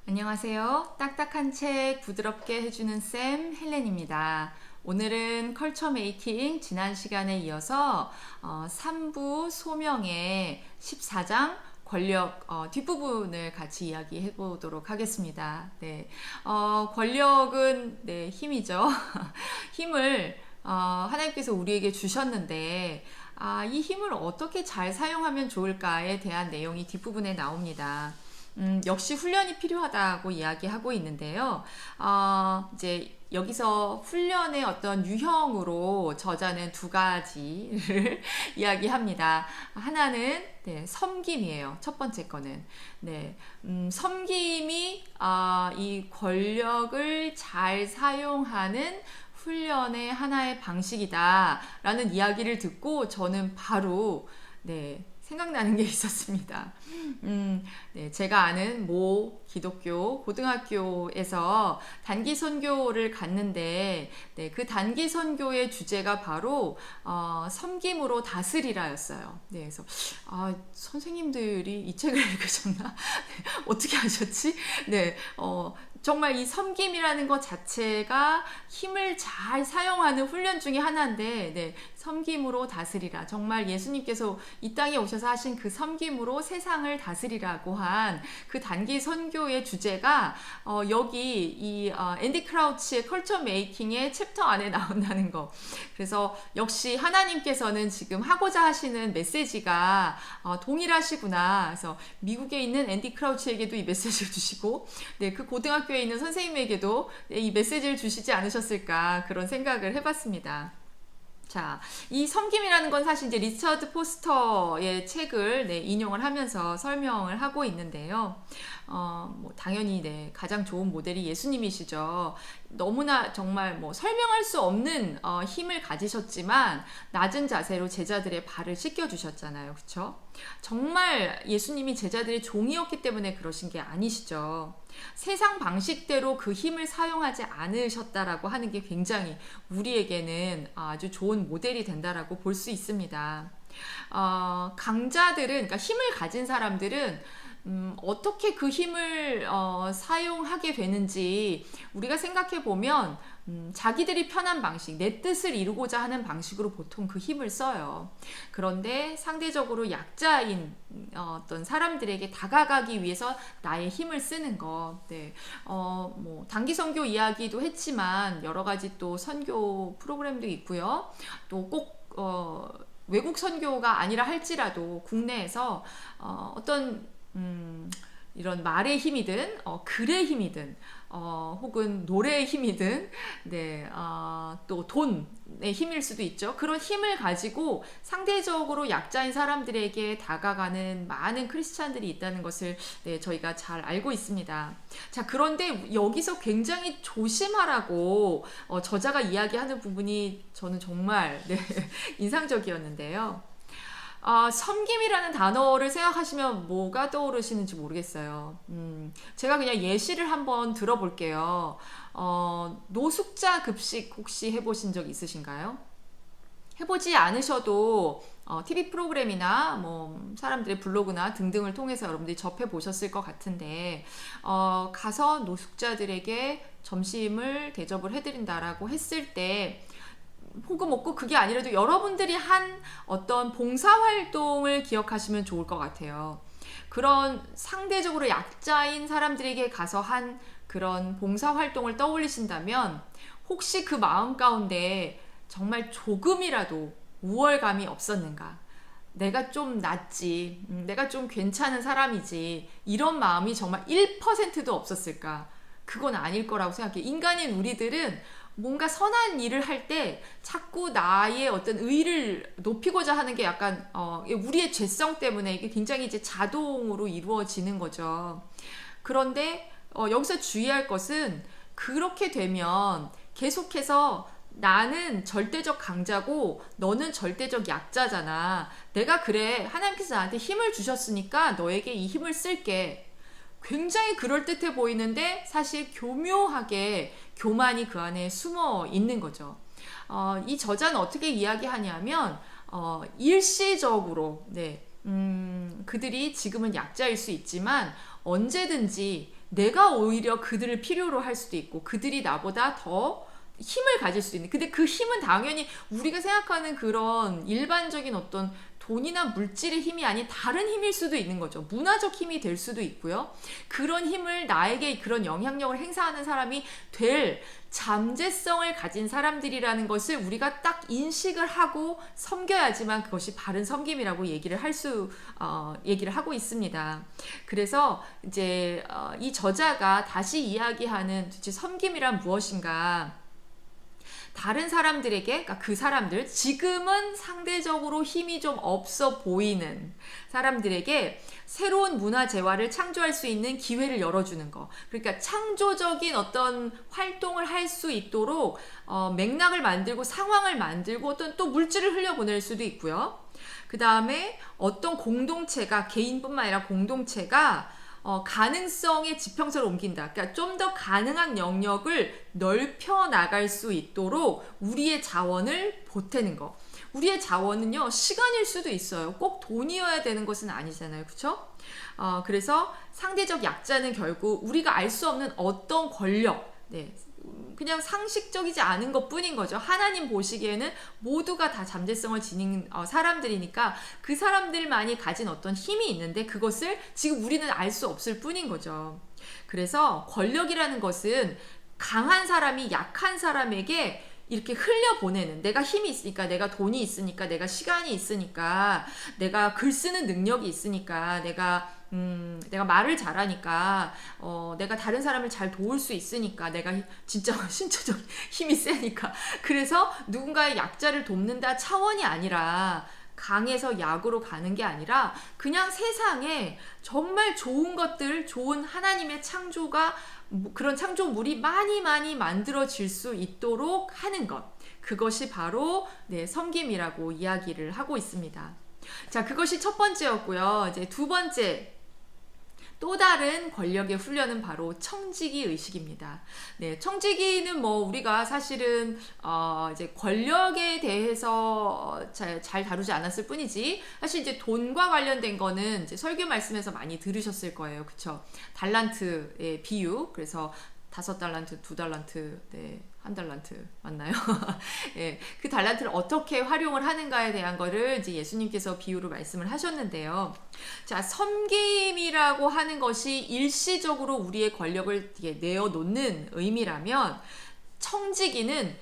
안녕하세요. 딱딱한 책 부드럽게 해주는 쌤 헬렌입니다. 오늘은 컬처 메이킹 지난 시간에 이어서 3부 소명의 14장 권력 뒷부분을 같이 이야기해 보도록 하겠습니다. 네, 권력은 네, 힘이죠. 힘을 하나님께서 우리에게 주셨는데 이 힘을 어떻게 잘 사용하면 좋을까에 대한 내용이 뒷부분에 나옵니다. 역시 훈련이 필요하다고 이야기하고 있는데요. 이제 여기서 훈련의 어떤 유형으로 저자는 두 가지를 이야기합니다. 하나는 네, 섬김이에요. 첫 번째 거는 네, 섬김이 이 권력을 잘 사용하는 훈련의 하나의 방식이다라는 이야기를 듣고 저는 바로 네, 생각나는 게 있었습니다. 네, 제가 아는 모 기독교 고등학교에서 단기 선교를 갔는데 네, 그 단기 선교의 주제가 바로 섬김으로 다스리라였어요. 네, 그래서 선생님들이 이 책을 읽으셨나? 네, 어떻게 하셨지? 네, 정말 이 섬김이라는 것 자체가 힘을 잘 사용하는 훈련 중에 하나인데 네, 섬김으로 다스리라. 정말 예수님께서 이 땅에 오셔서 하신 그 섬김으로 세상을 다스리라고 한 그 단기 선교의 주제가 여기 이 앤디 크라우치의 컬처 메이킹의 챕터 안에 나온다는 거. 그래서 역시 하나님께서는 지금 하고자 하시는 메시지가 동일하시구나. 그래서 미국에 있는 앤디 크라우치에게도 이 메시지를 주시고 네, 그 고등학교에 있는 선생님에게도 이 메시지를 주시지 않으셨을까 그런 생각을 해봤습니다. 자, 이 섬김이라는 건 사실 이제 리처드 포스터의 책을 네, 인용을 하면서 설명을 하고 있는데요. 뭐 당연히 네, 가장 좋은 모델이 예수님이시죠. 너무나 정말 뭐 설명할 수 없는 힘을 가지셨지만 낮은 자세로 제자들의 발을 씻겨주셨잖아요. 그쵸? 정말 예수님이 제자들의 종이었기 때문에 그러신 게 아니시죠. 세상 방식대로 그 힘을 사용하지 않으셨다라고 하는 게 굉장히 우리에게는 아주 좋은 모델이 된다라고 볼 수 있습니다. 강자들은, 그러니까 힘을 가진 사람들은 어떻게 그 힘을 사용하게 되는지 우리가 생각해 보면 자기들이 편한 방식, 내 뜻을 이루고자 하는 방식으로 보통 그 힘을 써요. 그런데 상대적으로 약자인 어떤 사람들에게 다가가기 위해서 나의 힘을 쓰는 거. 네. 뭐 단기 선교 이야기도 했지만 여러 가지 또 선교 프로그램도 있고요. 또 꼭 외국 선교가 아니라 할지라도 국내에서 어떤 이런 말의 힘이든 글의 힘이든 혹은 노래의 힘이든 네, 또 돈의 힘일 수도 있죠. 그런 힘을 가지고 상대적으로 약자인 사람들에게 다가가는 많은 크리스찬들이 있다는 것을 네, 저희가 잘 알고 있습니다. 자, 그런데 여기서 굉장히 조심하라고 저자가 이야기하는 부분이 저는 정말 네, 인상적이었는데요. 섬김이라는 단어를 생각하시면 뭐가 떠오르시는지 모르겠어요. 제가 그냥 예시를 한번 들어볼게요. 노숙자 급식 혹시 해보신 적 있으신가요? 해보지 않으셔도 TV 프로그램이나 뭐 사람들의 블로그나 등등을 통해서 여러분들이 접해보셨을 것 같은데 가서 노숙자들에게 점심을 대접을 해드린다라고 했을 때 혹은 뭐꼭 그게 아니라도 여러분들이 한 어떤 봉사활동을 기억하시면 좋을 것 같아요. 그런 상대적으로 약자인 사람들에게 가서 한 그런 봉사활동을 떠올리신다면 혹시 그 마음 가운데 정말 조금이라도 우월감이 없었는가? 내가 좀 낫지, 내가 좀 괜찮은 사람이지, 이런 마음이 정말 1%도 없었을까? 그건 아닐 거라고 생각해. 인간인 우리들은 뭔가 선한 일을 할 때 자꾸 나의 어떤 의의를 높이고자 하는 게 약간 우리의 죄성 때문에 이게 굉장히 이제 자동으로 이루어지는 거죠. 그런데 여기서 주의할 것은 그렇게 되면 계속해서 나는 절대적 강자고 너는 절대적 약자잖아. 내가 그래 하나님께서 나한테 힘을 주셨으니까 너에게 이 힘을 쓸게. 굉장히 그럴듯해 보이는데 사실 교묘하게 교만이 그 안에 숨어 있는 거죠. 이 저자는 어떻게 이야기하냐면 일시적으로 네, 그들이 지금은 약자일 수 있지만 언제든지 내가 오히려 그들을 필요로 할 수도 있고 그들이 나보다 더 힘을 가질 수도 있는. 근데 그 힘은 당연히 우리가 생각하는 그런 일반적인 어떤 돈이나 물질의 힘이 아닌 다른 힘일 수도 있는 거죠. 문화적 힘이 될 수도 있고요. 그런 힘을 나에게 그런 영향력을 행사하는 사람이 될 잠재성을 가진 사람들이라는 것을 우리가 딱 인식을 하고 섬겨야지만 그것이 바른 섬김이라고 얘기를 얘기를 하고 있습니다. 그래서 이제 이 저자가 다시 이야기하는 도대체 섬김이란 무엇인가? 다른 사람들에게, 그러니까 그 사람들, 지금은 상대적으로 힘이 좀 없어 보이는 사람들에게 새로운 문화 재화를 창조할 수 있는 기회를 열어주는 거. 그러니까 창조적인 어떤 활동을 할 수 있도록 맥락을 만들고 상황을 만들고 어떤 또 물질을 흘려보낼 수도 있고요. 그 다음에 어떤 공동체가, 개인뿐만 아니라 공동체가 가능성의 지평선을 옮긴다. 그러니까 좀 더 가능한 영역을 넓혀 나갈 수 있도록 우리의 자원을 보태는 거. 우리의 자원은요, 시간일 수도 있어요. 꼭 돈이어야 되는 것은 아니잖아요. 그렇죠? 그래서 상대적 약자는 결국 우리가 알 수 없는 어떤 권력, 네, 그냥 상식적이지 않은 것 뿐인 거죠. 하나님 보시기에는 모두가 다 잠재성을 지닌 사람들이니까 그 사람들만이 가진 어떤 힘이 있는데 그것을 지금 우리는 알 수 없을 뿐인 거죠. 그래서 권력이라는 것은 강한 사람이 약한 사람에게 이렇게 흘려보내는, 내가 힘이 있으니까, 내가 돈이 있으니까, 내가 시간이 있으니까, 내가 글 쓰는 능력이 있으니까, 내가 말을 잘하니까, 내가 다른 사람을 잘 도울 수 있으니까, 내가 진짜 신체적 힘이 세니까. 그래서 누군가의 약자를 돕는다 차원이 아니라, 강해서 약으로 가는 게 아니라 그냥 세상에 정말 좋은 것들, 좋은 하나님의 창조가, 그런 창조물이 많이 만들어질 수 있도록 하는 것, 그것이 바로 섬김이라고 이야기를 하고 있습니다. 자, 그것이 첫 번째였고요. 이제 두 번째, 또 다른 권력의 훈련은 바로 청지기 의식입니다. 네, 청지기는 뭐 우리가 사실은 이제 권력에 대해서 잘 다루지 않았을 뿐이지, 사실 이제 돈과 관련된 거는 이제 설교 말씀에서 많이 들으셨을 거예요. 그쵸? 달란트의 비유. 그래서 5달란트, 2달란트, 네, 1달란트 맞나요? 예, 그 달란트를 어떻게 활용을 하는가에 대한 거를 이제 예수님께서 비유로 말씀을 하셨는데요. 자, 섬김이라고 하는 것이 일시적으로 우리의 권력을 내어놓는 의미라면, 청지기는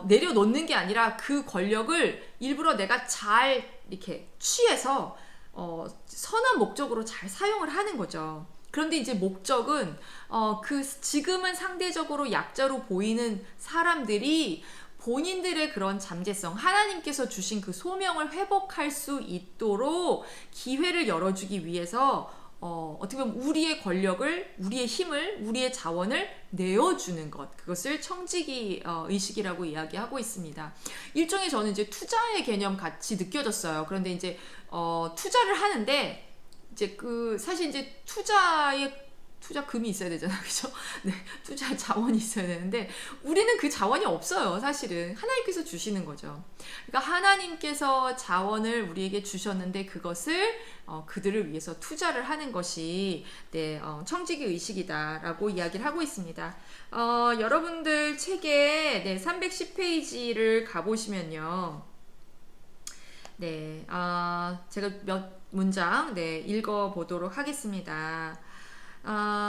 내려놓는 게 아니라 그 권력을 일부러 내가 잘 이렇게 취해서 선한 목적으로 잘 사용을 하는 거죠. 그런데 이제 목적은 지금은 상대적으로 약자로 보이는 사람들이 본인들의 그런 잠재성, 하나님께서 주신 그 소명을 회복할 수 있도록 기회를 열어주기 위해서 어떻게 보면 우리의 권력을, 우리의 힘을, 우리의 자원을 내어주는 것, 그것을 청지기 의식이라고 이야기하고 있습니다. 일종의 저는 이제 투자의 개념 같이 느껴졌어요. 그런데 이제 투자를 하는데 이제 사실 이제 투자금이 있어야 되잖아요. 그죠? 네. 투자 자원이 있어야 되는데 우리는 그 자원이 없어요. 사실은 하나님께서 주시는 거죠. 그러니까 하나님께서 자원을 우리에게 주셨는데 그것을 그들을 위해서 투자를 하는 것이 청지기 의식이다라고 이야기를 하고 있습니다. 여러분들 책에 310페이지를 가보시면요. 네, 제가 몇 문장 읽어보도록 하겠습니다.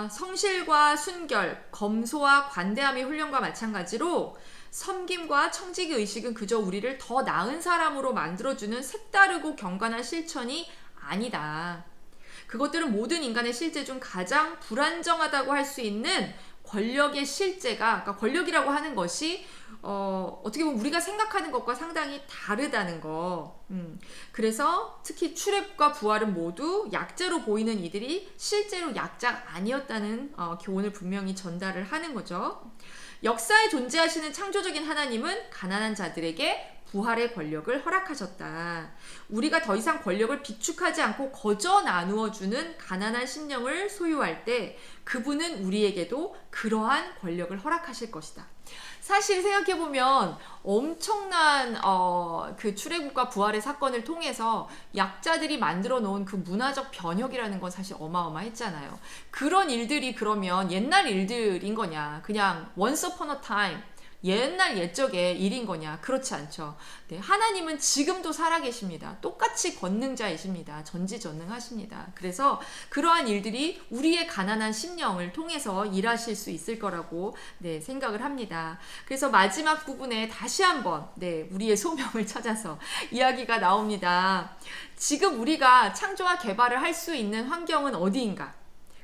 성실과 순결, 검소와 관대함의 훈련과 마찬가지로 섬김과 청지기 의식은 그저 우리를 더 나은 사람으로 만들어주는 색다르고 경건한 실천이 아니다. 그것들은 모든 인간의 실제 중 가장 불안정하다고 할 수 있는 권력의 실제가, 그러니까 권력이라고 하는 것이 어떻게 보면 우리가 생각하는 것과 상당히 다르다는 거. 그래서 특히 출애굽과 부활은 모두 약자로 보이는 이들이 실제로 약자가 아니었다는 교훈을 분명히 전달을 하는 거죠. 역사에 존재하시는 창조적인 하나님은 가난한 자들에게 부활의 권력을 허락하셨다. 우리가 더 이상 권력을 비축하지 않고 거저 나누어 주는 가난한 심령을 소유할 때 그분은 우리에게도 그러한 권력을 허락하실 것이다. 사실 생각해보면 엄청난 그 출애굽과 부활의 사건을 통해서 약자들이 만들어 놓은 그 문화적 변혁이라는 건 사실 어마어마했잖아요. 그런 일들이 그러면 옛날 일들인 거냐, 그냥 once upon a time 옛날 옛적의 일인 거냐? 그렇지 않죠. 네, 하나님은 지금도 살아계십니다. 똑같이 권능자이십니다. 전지전능하십니다. 그래서 그러한 일들이 우리의 가난한 심령을 통해서 일하실 수 있을 거라고 네, 생각을 합니다. 그래서 마지막 부분에 다시 한번 네, 우리의 소명을 찾아서 이야기가 나옵니다. 지금 우리가 창조와 개발을 할 수 있는 환경은 어디인가?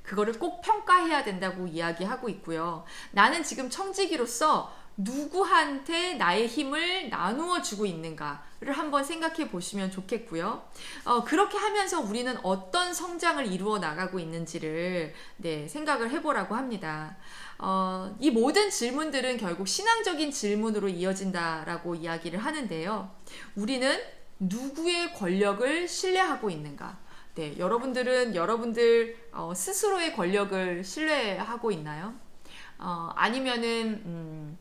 그거를 꼭 평가해야 된다고 이야기하고 있고요. 나는 지금 청지기로서 누구한테 나의 힘을 나누어 주고 있는가를 한번 생각해 보시면 좋겠고요. 그렇게 하면서 우리는 어떤 성장을 이루어 나가고 있는지를 네, 생각을 해보라고 합니다. 이 모든 질문들은 결국 신앙적인 질문으로 이어진다라고 이야기를 하는데요. 우리는 누구의 권력을 신뢰하고 있는가? 네, 여러분들은 여러분들 스스로의 권력을 신뢰하고 있나요? 아니면은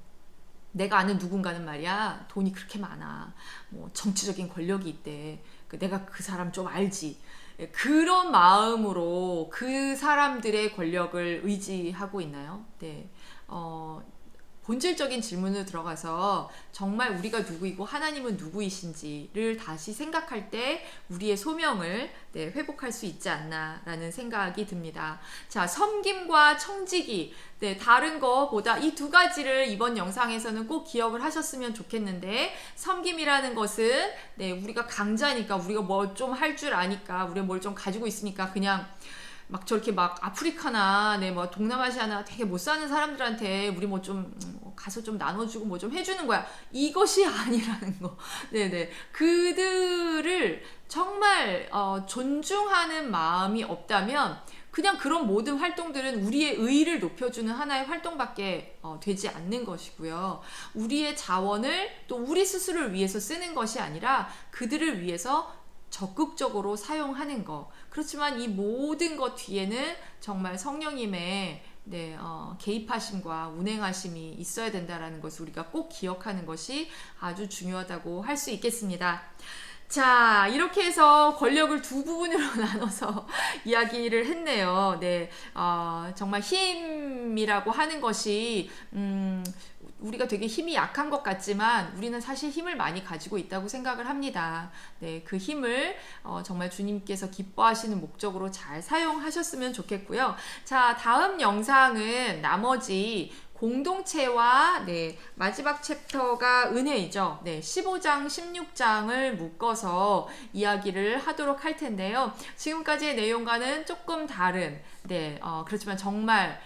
내가 아는 누군가는 말이야 돈이 그렇게 많아, 뭐 정치적인 권력이 있대, 내가 그 사람 좀 알지, 그런 마음으로 그 사람들의 권력을 의지하고 있나요? 네, 본질적인 질문으로 들어가서 정말 우리가 누구이고 하나님은 누구이신지를 다시 생각할 때 우리의 소명을 네, 회복할 수 있지 않나라는 생각이 듭니다. 자, 섬김과 청지기, 네, 다른 거보다 이 두 가지를 이번 영상에서는 꼭 기억을 하셨으면 좋겠는데, 섬김이라는 것은 네, 우리가 강자니까, 우리가 뭐 좀 할 줄 아니까, 우리가 뭘 좀 가지고 있으니까 그냥 막 저렇게 막 아프리카나 네, 뭐 동남아시아나 되게 못 사는 사람들한테 우리 뭐 좀 가서 좀 나눠주고 뭐 좀 해주는 거야. 이것이 아니라는 거. 네네. 그들을 정말 존중하는 마음이 없다면 그냥 그런 모든 활동들은 우리의 의의를 높여주는 하나의 활동밖에 되지 않는 것이고요. 우리의 자원을 또 우리 스스로를 위해서 쓰는 것이 아니라 그들을 위해서 적극적으로 사용하는 것. 그렇지만 이 모든 것 뒤에는 정말 성령님의 네, 개입하심과 운행하심이 있어야 된다는 것을 우리가 꼭 기억하는 것이 아주 중요하다고 할 수 있겠습니다. 자, 이렇게 해서 권력을 두 부분으로 나눠서 이야기를 했네요. 네, 정말 힘이라고 하는 것이 우리가 되게 힘이 약한 것 같지만 우리는 사실 힘을 많이 가지고 있다고 생각을 합니다. 네, 그 힘을 정말 주님께서 기뻐하시는 목적으로 잘 사용하셨으면 좋겠고요. 자, 다음 영상은 나머지 공동체와 네, 마지막 챕터가 은혜이죠. 네, 15장, 16장을 묶어서 이야기를 하도록 할 텐데요. 지금까지의 내용과는 조금 다른, 네, 그렇지만 정말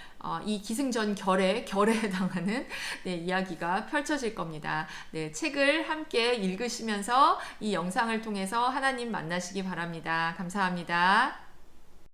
이 기승전결에 해당하는 네, 이야기가 펼쳐질 겁니다. 네, 책을 함께 읽으시면서 이 영상을 통해서 하나님 만나시기 바랍니다. 감사합니다.